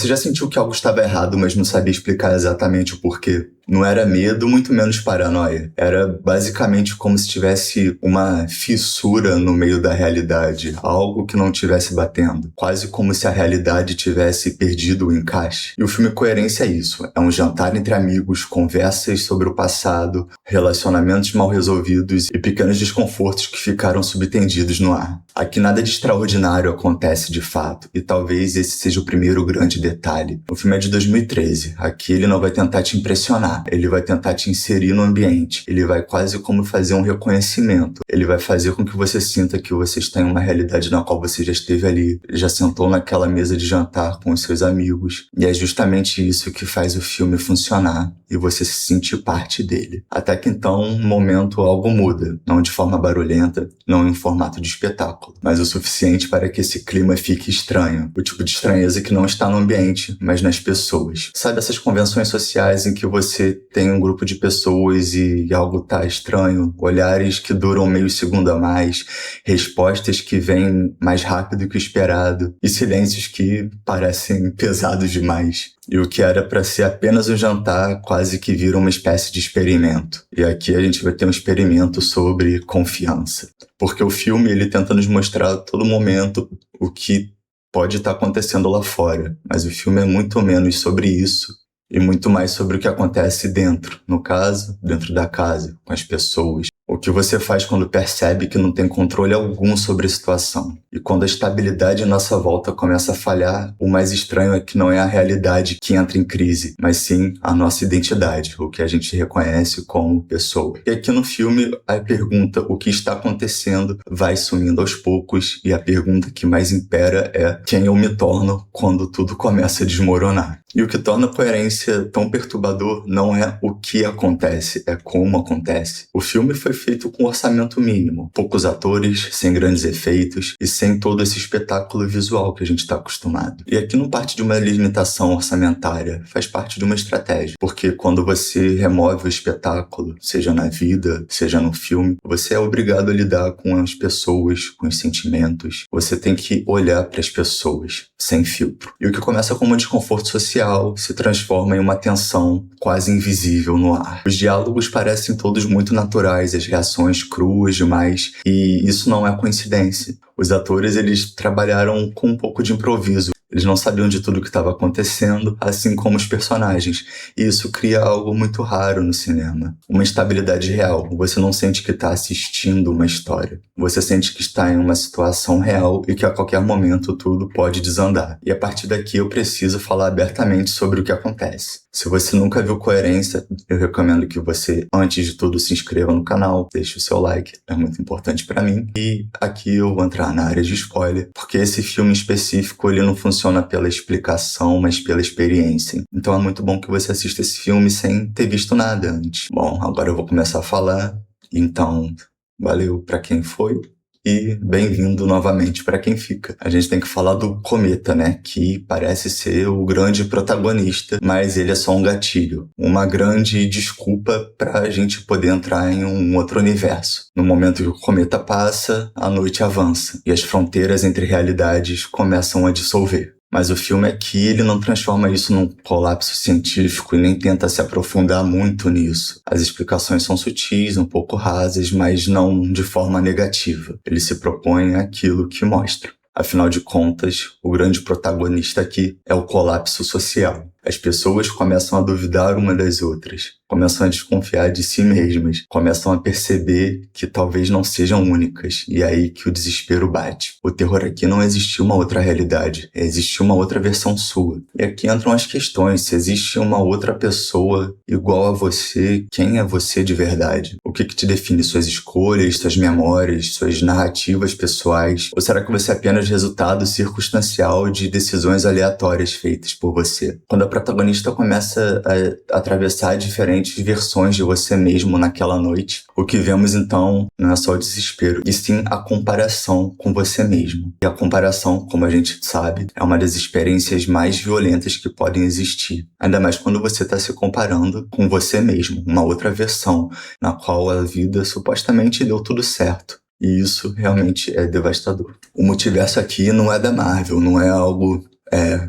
Você já sentiu que algo estava errado, mas não sabia explicar exatamente o porquê? Não era medo, muito menos paranoia. Era basicamente como se tivesse uma fissura no meio da realidade, algo que não estivesse batendo. Quase como se a realidade tivesse perdido o encaixe. E o filme Coerência é isso. É um jantar entre amigos, conversas sobre o passado, relacionamentos mal resolvidos e pequenos desconfortos que ficaram subtendidos no ar. Aqui nada de extraordinário acontece de fato, e talvez esse seja o primeiro grande detalhe. O filme é de 2013. Aqui ele não vai tentar te impressionar. Ele vai tentar te inserir no ambiente. Ele vai quase como fazer um reconhecimento. Ele vai fazer com que você sinta que você está em uma realidade na qual você já esteve ali, já sentou naquela mesa de jantar com os seus amigos. E é justamente isso que faz o filme funcionar e você se sentir parte dele. Até que então, um momento algo muda. Não de forma barulhenta, não em formato de espetáculo, mas o suficiente para que esse clima fique estranho. O tipo de estranheza que não está no ambiente, mas nas pessoas. Sabe essas convenções sociais em que você tem um grupo de pessoas e algo tá estranho, olhares que duram meio segundo a mais, respostas que vêm mais rápido que o esperado e silêncios que parecem pesados demais. E o que era para ser apenas um jantar quase que vira uma espécie de experimento. E aqui a gente vai ter um experimento sobre confiança. Porque o filme ele tenta nos mostrar a todo momento o que pode estar acontecendo lá fora. Mas o filme é muito menos sobre isso e muito mais sobre o que acontece dentro. No caso, dentro da casa, com as pessoas. O que você faz quando percebe que não tem controle algum sobre a situação. E quando a estabilidade à nossa volta começa a falhar, o mais estranho é que não é a realidade que entra em crise, mas sim a nossa identidade, o que a gente reconhece como pessoa. E aqui no filme, a pergunta o que está acontecendo vai sumindo aos poucos e a pergunta que mais impera é quem eu me torno quando tudo começa a desmoronar. E o que torna a Coerência tão perturbador não é o que acontece, é como acontece. O filme foi feito com orçamento mínimo, poucos atores, sem grandes efeitos e sem todo esse espetáculo visual que a gente está acostumado. E aqui não parte de uma limitação orçamentária, faz parte de uma estratégia. Porque quando você remove o espetáculo, seja na vida, seja no filme, você é obrigado a lidar com as pessoas, com os sentimentos. Você tem que olhar para as pessoas, sem filtro. E o que começa como um desconforto social se transforma em uma tensão quase invisível no ar. Os diálogos parecem todos muito naturais, as reações cruas demais, e isso não é coincidência. Os atores, eles trabalharam com um pouco de improviso. Eles não sabiam de tudo o que estava acontecendo, assim como os personagens. E isso cria algo muito raro no cinema. Uma estabilidade real. Você não sente que está assistindo uma história. Você sente que está em uma situação real e que a qualquer momento tudo pode desandar. E a partir daqui eu preciso falar abertamente sobre o que acontece. Se você nunca viu Coerência, eu recomendo que você, antes de tudo, se inscreva no canal, deixe o seu like, é muito importante para mim. E aqui eu vou entrar na área de spoiler, porque esse filme em específico, ele não funciona pela explicação, mas pela experiência. Então é muito bom que você assista esse filme sem ter visto nada antes. Bom, agora eu vou começar a falar, então valeu para quem foi. E bem-vindo novamente para quem fica. A gente tem que falar do Cometa, né? Que parece ser o grande protagonista, mas ele é só um gatilho. Uma grande desculpa para a gente poder entrar em um outro universo. No momento que o cometa passa, a noite avança e as fronteiras entre realidades começam a dissolver. Mas o filme aqui, ele não transforma isso num colapso científico e nem tenta se aprofundar muito nisso. As explicações são sutis, um pouco rasas, mas não de forma negativa. Ele se propõe aquilo que mostra. Afinal de contas, o grande protagonista aqui é o colapso social. As pessoas começam a duvidar uma das outras, começam a desconfiar de si mesmas, começam a perceber que talvez não sejam únicas, e é aí que o desespero bate. O terror aqui não existiu uma outra realidade, existiu uma outra versão sua. E aqui entram as questões, se existe uma outra pessoa igual a você, quem é você de verdade? O que te define? Suas escolhas, suas memórias, suas narrativas pessoais? Ou será que você é apenas resultado circunstancial de decisões aleatórias feitas por você? Quando a protagonista começa a atravessar diferentes versões de você mesmo naquela noite, o que vemos então não é só o desespero, e sim a comparação com você mesmo. E a comparação, como a gente sabe, é uma das experiências mais violentas que podem existir. Ainda mais quando você está se comparando com você mesmo, uma outra versão, na qual a vida supostamente deu tudo certo. E isso realmente é devastador. O multiverso aqui não é da Marvel, não é algo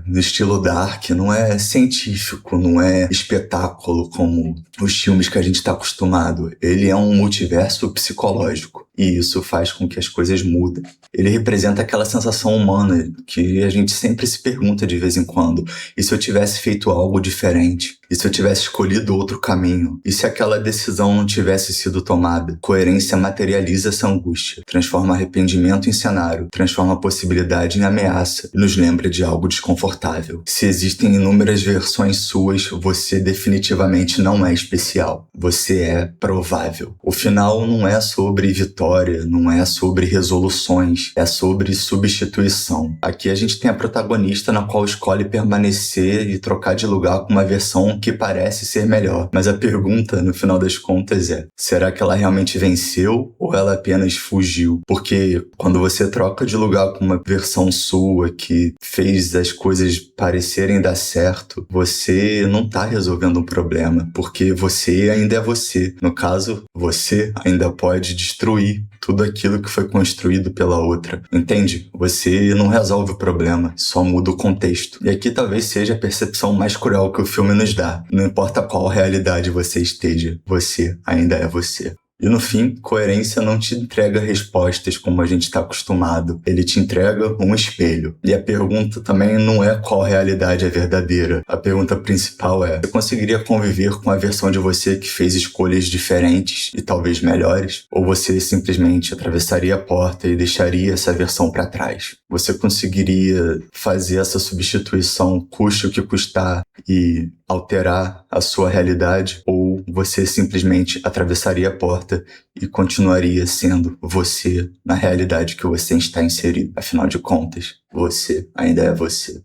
no estilo dark, não é científico, não é espetáculo como os filmes que a gente está acostumado. Ele é um multiverso psicológico e isso faz com que as coisas mudem. Ele representa aquela sensação humana que a gente sempre se pergunta de vez em quando: e se eu tivesse feito algo diferente? E se eu tivesse escolhido outro caminho? E se aquela decisão não tivesse sido tomada? Coerência materializa essa angústia, transforma arrependimento em cenário, transforma a possibilidade em ameaça e nos lembra de algo desconfortável. Se existem inúmeras versões suas, você definitivamente não é especial. Você é provável. O final não é sobre vitória, não é sobre resoluções, é sobre substituição. Aqui a gente tem a protagonista na qual escolhe permanecer e trocar de lugar com uma versão que parece ser melhor. Mas a pergunta, no final das contas, é: será que ela realmente venceu ou ela apenas fugiu? Porque quando você troca de lugar com uma versão sua que fez as coisas parecerem dar certo, você não tá resolvendo um problema, porque você ainda é você. No caso, você ainda pode destruir tudo aquilo que foi construído pela outra. Entende? Você não resolve o problema, só muda o contexto. E aqui talvez seja a percepção mais cruel que o filme nos dá. Não importa qual realidade você esteja, você ainda é você. E no fim, coerência não te entrega respostas como a gente está acostumado. Ele te entrega um espelho. E a pergunta também não é qual realidade é verdadeira. A pergunta principal é: você conseguiria conviver com a versão de você que fez escolhas diferentes e talvez melhores? Ou você simplesmente atravessaria a porta e deixaria essa versão para trás? Você conseguiria fazer essa substituição, custe o que custar, e alterar a sua realidade? Ou você simplesmente atravessaria a porta e continuaria sendo você na realidade que você está inserido? Afinal de contas, você ainda é você.